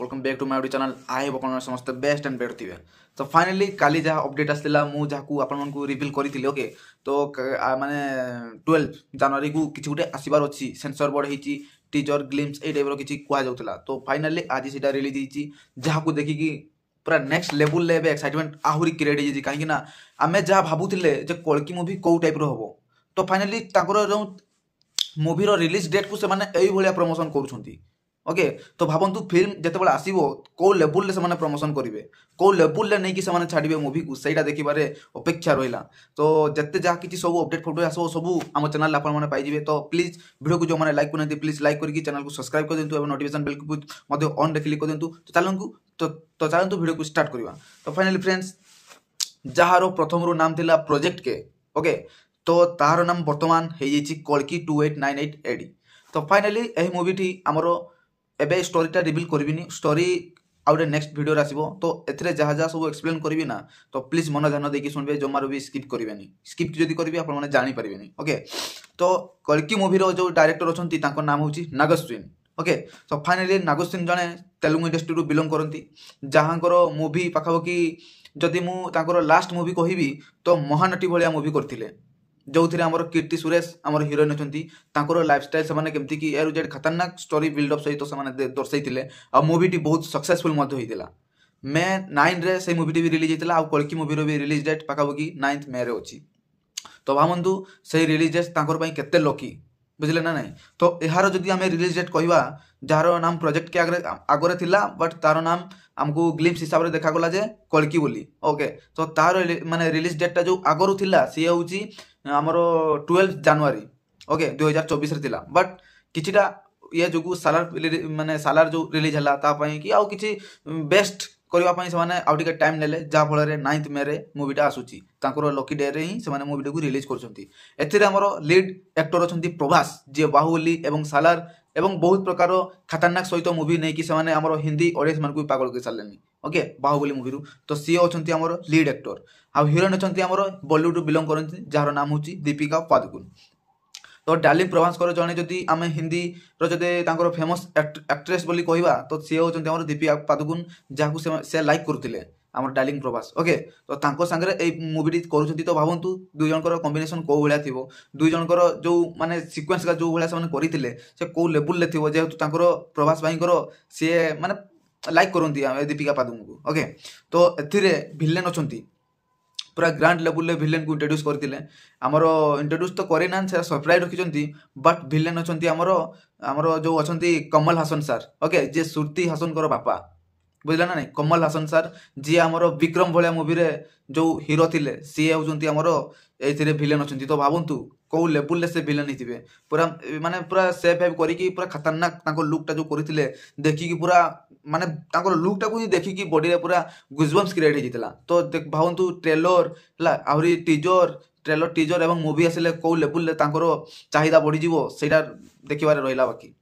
Welcome back to my YouTube channel. I hope अपन समस्त best and better थिबे। तो finally काली जहाँ अपडेट आसला मु जहाँ आपन को रिवील करी ओके। तो माने 12 जनवरी को किछि गुटे आसीबार अछि सेंसर बोर्ड हिची टीजर ग्लिम्स ए टाइप रो किछि कुआ जाउतला। तो फाइनली आज सेटा रिलीज हिची जहाँ को देखि कि पूरा नेक्स्ट लेवल ले एक्साइटमेंट आहुरी क्रिएट हिची काहे कि ना आमे जहाँ भाबुथिले जे कल्की मूवी को टाइप रो हबो। तो फाइनली ताकर जो मूवी रो रिलीज डेट को से माने एई भलिया प्रमोशन करूछंती। ओके तो भावतु फिल्म जिते आसो कौ लेवल से प्रमोशन करेंगे कौ लेवल नहीं कि से छाड़े मूवी को सहीटा देखिबारे अपेक्षा रहा। तो जिते जहाँ कि सब अपडेट फोटो आसो सब आम चैनल आपने पाइबे। तो प्लीज वीडियो को जो मैंने लाइक करते प्लीज लाइक करके चैनल को सब्सक्राइब कर दिंतु और नोटिफिकेशन बेल को ऑन रे क्लिक कर दिंतु। तो चलतु वीडियो को स्टार्ट करवा। तो फाइनली फ्रेंड्स जार प्रथम रू नाम थिला प्रोजेक्ट के ओके तो तार नाम बर्तमान हो कल्की 2898 AD। तो फाइनली यही मूवी आमर एबे स्टोरीटा रिवील करबिनी स्टोरी आउटे नेक्स्ट वीडियो आसीबो। तो एथरे जहाँ जहाँ सब एक्सप्लेन करबी ना तो प्लीज मन ध्यान देकी सुनबे जमारो भी स्किप करिवेनी। स्किप जदि करबी आपण माने जानि परिबेनी। ओके तो कल्की मूवी रो जो डायरेक्टर अछंती तांको नाम होची नागस्विन। ओके तो फाइनली नागस्विन जने तेलुगु इंडस्ट्री रू बिलोंग करंती जहाँकर मूवी पाखापाखि जदि मु तांकर लास्ट मूवी कहबी तो महानटी भलिया मूवी करथिले जो थे आमर कीर्ति सुरेश आमर हिरोइन अच्छा लाइफस्टाइल से केमती कि ए जेड खतरनाक स्टोरी बिल्डअप सहित से दर्शाई आ मूवी बहुत सक्सेसफुल होता। मे 9 रे से मूवी भी रिलीज होता आ कल्की मूवी भी रिलीज डेट पाखापाखि 9 मे रे अच्छी। तो भावतु से रिलीज डेट केते लकी बुझले ना नहीं। तो यार जदि आम रिलीज डेट कहवा जार नाम प्रोजेक्ट के आगे थिला बट तार नाम आमको ग्लिम्स हिसाब से देखागला जे कल्की बोली। ओके तो तार माने रिलीज डेटा जो आगरू थिला सी होची आमर 12 जनवरी ओके 2024 रे थिला बट किछिटा ये जो सालार माने सालार जो रिलीज हला ता पई कि आउ किछि बेस्ट करबा पई से माने आउ टिके टाइम नेले जा फल रे 9 मे रे मूवीटा आसुची तांकर लकी डे रे ही से माने मूवीटा को रिलीज करछंती। एथिरे हमर लीड एक्टर अछंती प्रभास जे बाहुबली एवं सालार एवं बहुत प्रकार खतरनाक सहित मूवी नहीं कि से आमर हिंदी ऑडियंस मान को पागल कर सारे ओके बाहुबली मूवी रू। तो सी अच्छा आमर लीड एक्टर आ हिरोइन अच्छा आमर बॉलीवुड रू बिलोंग करती जार नाम होची दीपिका पादुकोण। तो डार्लिंग प्रभास जड़े जदि आम हिंदी रो फेमस एक्ट्रेस बोली कहवा तो सी होती आमर दीपिका पादुकोण जहाँ से लाइक करुले आमर डार्लिंग प्रभास। ओके तो तांको सांगरे ए मूवी करूछंती। तो भावंतु दुई जनकर कॉम्बिनेशन को भलिया थिबो दुई जनकर जो माने सीक्वेंस का जो भलिया से करथिले से को लेवल ले थिबो जेहेतु तांकर प्रभास भाईकर सी माने लाइक करंती दीपिका पादुकोण को। ओके तो एथिरे विलेन अछंती पूरा ग्रांड लेवल ले विलेन को इंट्रोड्यूस करथिले आमर इंट्रोड्यूस तो करे ना से सरप्राइज रखिचंती बट विलेन अछंती आमर जो अछंती कमल हासन सर ओके जे श्रुति हासन कर बापा बुझला ना नहीं कमल हासन सर जी आमर विक्रम भलिया मूवी रे जो हीरो थिले सी होचंती आमर एथिरे विलेन अछंती। तो भावंतु को लेवल ले से विलेन हिथिबे पूरा माने पूरा सेफ हेव करी कि पूरा खतरनाक ताको लुकटा जो करथिले देखि कि पूरा माने ताको लुकटा को देखि कि बॉडी रे पूरा गुजबम्स क्रिएट हो जितला। तो भावंतु ट्रेलर ला आहुरी ट्रेलर टीजर एवं मूवी आसिले को लेवल ले तांकर चाहिदा बढ़ी जीवो सेटा देखिबारे रहिला बाकी।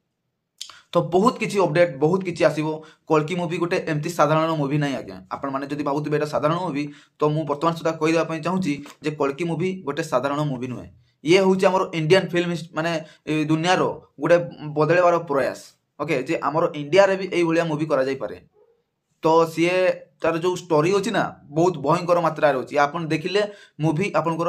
तो बहुत किसी अपडेट बहुत किसी आसीबो कल्की मूवी गोटे एमती साधारण मूवी नहीं आज्ञा आपण माने जदि भाबुथिबे एटा साधारण मूवी तो मु वर्तमान सुधा कहि देबा पई चाहूची जे कल्की मूवी गोटे साधारण मूवी नुहे ये होची हमर इंडियन फिल्म माने दुनिया रो गोटे बदलेबार प्रयास। ओके जे हमर इंडिया रे भी एई भलिया मूवी करा जाई पारे। तो सी तार जो स्टोरी अछि ना बहुत भयंकर मात्रा रे अछि आपण देखिले मूवी आपनकर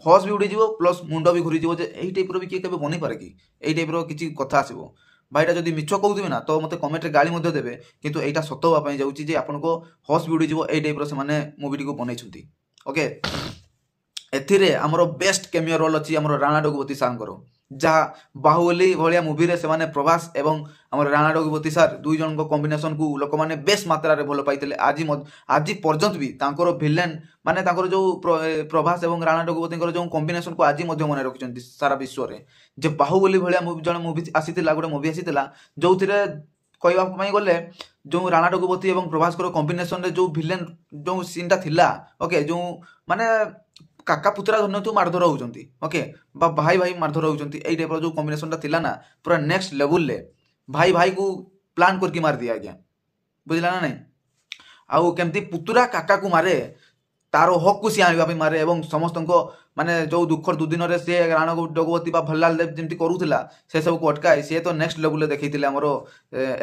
हॉस भी उड़ी जीवो प्लस मुंडो भी घुरी जीवो जे एही टाइप रो भी के केबे बनी पारे कि एही टाइप रो किछि कथा आसीबो भाईटा जदि मिछ कहूथिबे ना तो मते कमेंट रे गाली मध्ये देबे किंतु एटा सत होबा पई जाउची जे आपनको हॉस भी उड़ी जीवो एही टाइप रो से माने मूवी को बनैछुंती। ओके एथिरे हमरो बेस्ट कैमियो रोल अछि हमरो राणा डगुवती सांकर जहाँ बाहुबली भलिया मूवी रे से माने प्रभास एवं हमर राणा डगुवती सर दुई जन को कॉम्बिनेशन को लोक माने बेस मात्रा रे भलो पाइतले आज पर्यंत भी तांकर विलेन माने तांकर जो प्रभास एवं राणा डगुवती जो कॉम्बिनेशन को आज मध्य मन रखिचंती सारा विश्व रे जे बाहुबली भलिया मूवी जण मूवी आसीतिला गोटे मूवी आसीतिला जो थिरे कहवा पई गले जो राणा डगुवती एवं प्रभास को कॉम्बिनेशन रे जो विलेन जो सीन ता थिला ओके जो माने काका पुतरा धरन मारधर होउचंती ओके बा भाई भाई मारधर होउचंती एई टाइप जो कॉम्बिनेशन ता थिला ना पूरा नेक्स्ट लेवल ले भाई भाई को प्लान करके मार दिया आज्ञा बुझला ना नहीं। आउ केमती पुतरा काका को मारे तारो हक को सी आनिबा पे मारे एवं समस्त को ମାନେ ଯୋଉ ଦୁଃଖର ଦୁଦିନରେ ସିଏ ରାଣ ଜଗବତୀ ବା ଭଲ୍ଲାଲ ଦେବ ଯେମିତି କରୁଥିଲା ସେ ସବୁକୁ ଅଟକାଇ ସିଏ ତ ନେକ୍ସଟ ଲେଭେଲରେ ଦେଖେଇଥିଲେ ଆମର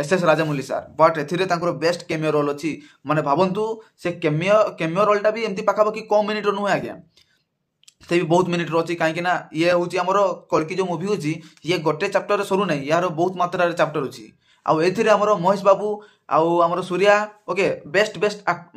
ଏସ୍ ରାଜାମୌଲି ସାର୍। ବଟ୍ ଏଥିରେ ତାଙ୍କର ବେଷ୍ଟ କେମିଓ ରୋଲ୍ ଅଛି। ମାନେ ଭାବନ୍ତୁ ସେ କେମିଓ ରୋଲ୍ଟା ବି ଏମିତି ପାଖାପାଖି କମ୍ ମିନିଟ୍ର ନୁହେଁ ଆଜ୍ଞା, ସେ ବି ବହୁତ ମିନିଟ୍ର ଅଛି। କାହିଁକି ନା ଇଏ ହେଉଛି ଆମର କଳ୍କି ଯୋଉ ମୁଭି ଅଛି ଇଏ ଗୋଟେ ଚାପ୍ଟରରେ ସରୁ ନାହିଁ, ୟାର ବହୁତ ମାତ୍ରାରେ ଚାପ୍ଟର ଅଛି। ଆଉ ଏଥିରେ ଆମର ମହେଶ ବାବୁ ଆଉ ଆମର ସୂର୍ୟା ଓକେ ବେଷ୍ଟ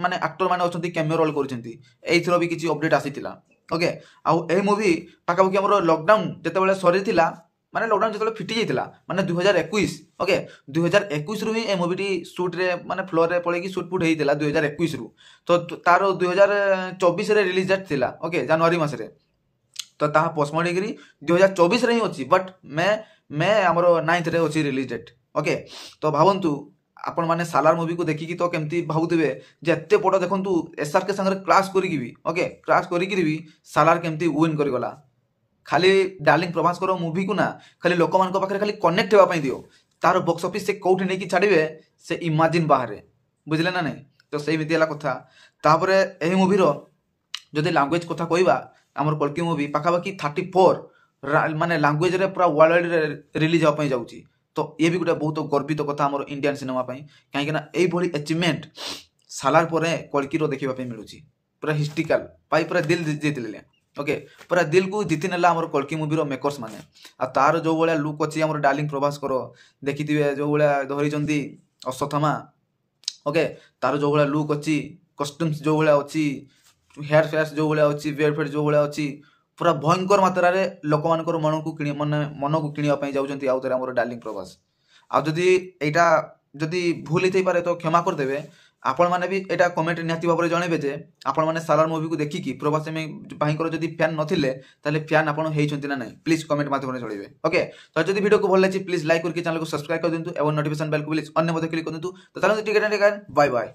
ମାନେ ଆକ୍ଟର ମାନେ ଅଛନ୍ତି କେମିଓ ରୋଲ୍ କରୁଛନ୍ତି। ଏଇଥିର ବି କିଛି ଅପଡେଟ୍ ଆସିଥିଲା ଓକେ। ଆଉ ଏହି ମୁଭି ପାଖାପାଖି ଆମର ଲକଡାଉନ ଯେତେବେଳେ ସରିଥିଲା, ମାନେ ଲକଡାଉନ ଯେତେବେଳେ ଫିଟି ଯାଇଥିଲା ମାନେ 2021 ଓକେ 2021ରୁ ହିଁ ଏ ମୁଭିଟି ସୁଟ୍ରେ ମାନେ ଫ୍ଲୋରରେ ପଳେଇକି ସୁଟ୍ ଫୁଟ୍ ହେଇଥିଲା 2021ରୁ। ତ ତାର 2024ରେ ରିଲିଜ୍ ଡେଟ୍ ଥିଲା ଓକେ ଜାନୁଆରୀ ମାସରେ। ତ ତାହା ପୋଷ୍ଟପୋନ୍ ହେଇକିରି 2024ରେ ହିଁ ଅଛି, ବଟ୍ ମେ ଆମର 9ରେ ଅଛି ରିଲିଜ୍ ଡେଟ୍ ଓକେ। ତ ଭାବନ୍ତୁ ଆପଣ ମାନେ ସାଲାର ମୁଭିକୁ ଦେଖିକି ତ କେମିତି ଭାବୁଥିବେ ଯେ ଏତେ ବଡ଼ ଦେଖନ୍ତୁ SRK ସାଙ୍ଗରେ କ୍ଲାସ୍ କରିକି ବି ଓକେ କ୍ଲାସ୍ କରିକିରି ବି ସାଲାର କେମିତି ୱିନ୍ କରିଗଲା। ଖାଲି ଡାର୍ଲିଂ ପ୍ରଭାସଙ୍କର ମୁଭିକୁ ନା ଖାଲି ଲୋକମାନଙ୍କ ପାଖରେ ଖାଲି କନେକ୍ଟ ହେବା ପାଇଁ ଦିଅ, ତାର ବକ୍ସ ଅଫିସ୍ ସେ କୋଉଠି ନେଇକି ଛାଡ଼ିବେ ସେ ଇମାଜିନ୍ ବାହାରେ, ବୁଝିଲେ ନା ନାଇଁ। ତ ସେଇମିତି ହେଲା କଥା। ତାପରେ ଏହି ମୁଭିର ଯଦି ଲାଙ୍ଗୁଏଜ କଥା କହିବା ଆମର କଳ୍କି ମୁଭି ପାଖାପାଖି 34 ମାନେ ଲାଙ୍ଗୁଏଜରେ ପୁରା ୱାର୍ଲଡରେ ରିଲିଜ୍ ହେବା ପାଇଁ ଯାଉଛି। ତ ଇଏ ବି ଗୋଟେ ବହୁତ ଗର୍ବିତ କଥା ଆମର ଇଣ୍ଡିଆନ ସିନେମା ପାଇଁ, କାହିଁକିନା ଏଇଭଳି ଆଚିଭମେଣ୍ଟ ସାଲାର ପରେ କଳ୍କିର ଦେଖିବା ପାଇଁ ମିଳୁଛି। ପୁରା ହିଷ୍ଟ୍ରିକାଲ ପାଇ ପୁରା ଦିଲ ଜିତିଲେ ଓକେ, ପୁରା ଦିଲକୁ ଜିତି ନେଲା ଆମର କଳ୍କି ମୁଭିର ମେକର୍ସ ମାନେ। ଆଉ ତାର ଯୋଉ ଭଳିଆ ଲୁକ୍ ଅଛି ଆମର ଡାର୍ଲିଂ ପ୍ରଭାସଙ୍କର ଦେଖିଥିବେ, ଯୋଉ ଭଳିଆ ଧରିଛନ୍ତି ଅଶ୍ୱତ୍ଥାମା ଓକେ, ତାର ଯୋଉ ଭଳିଆ ଲୁକ୍ ଅଛି, କଷ୍ଟ୍ୟୁମ୍ସ ଯୋଉ ଭଳିଆ ଅଛି, ହେୟାର ଫେୟାର ଯୋଉ ଭଳିଆ ଅଛି, ବିୟର୍ଡ ଫେୟାର ଯୋଉ ଭଳିଆ ଅଛି, ପୁରା ଭୟଙ୍କର ମାତ୍ରାରେ ଲୋକମାନଙ୍କର ମନକୁ କିଣିବା ପାଇଁ ଯାଉଛନ୍ତି ଆଉ ଥରେ ଆମର ଡାର୍ଲିଂ ପ୍ରଭାସ। ଆଉ ଯଦି ଏଇଟା ଯଦି ଭୁଲ ହେଇଥାଇପାରେ ତ କ୍ଷମା କରିଦେବେ। ଆପଣମାନେ ବି ଏଇଟା କମେଣ୍ଟ ନିହାତି ଭାବରେ ଜଣେଇବେ ଯେ ଆପଣମାନେ ସାଲାର ମୁଭିକୁ ଦେଖିକି ପ୍ରଭାସ ଭାଇଙ୍କର ଯଦି ଫ୍ୟାନ୍ ନଥିଲେ ତାହେଲେ ଫ୍ୟାନ୍ ଆପଣ ହେଇଛନ୍ତି ନା ନାହିଁ, ପ୍ଲିଜ୍ କମେଣ୍ଟ ମାଧ୍ୟମରେ ଜଣେଇବେ ଓକେ। ତ ଯଦି ଭିଡ଼ିଓକୁ ଭଲ ଲାଗିଛି ପ୍ଲିଜ୍ ଲାଇକ୍ କରିକି ଚ୍ୟାନେଲକୁ ସବସ୍କ୍ରାଇବ କରିଦିଅନ୍ତୁ ଏବଂ ନୋଟିଫିକେସନ ବେଲକୁ ପ୍ଲିଜ୍ ଅନ୍ୟ ମଧ୍ୟ କ୍ଲିକ୍ କରନ୍ତୁ। ତ ଚାଲନ୍ତୁ ଟିକେ ବାଏ ବାଏ।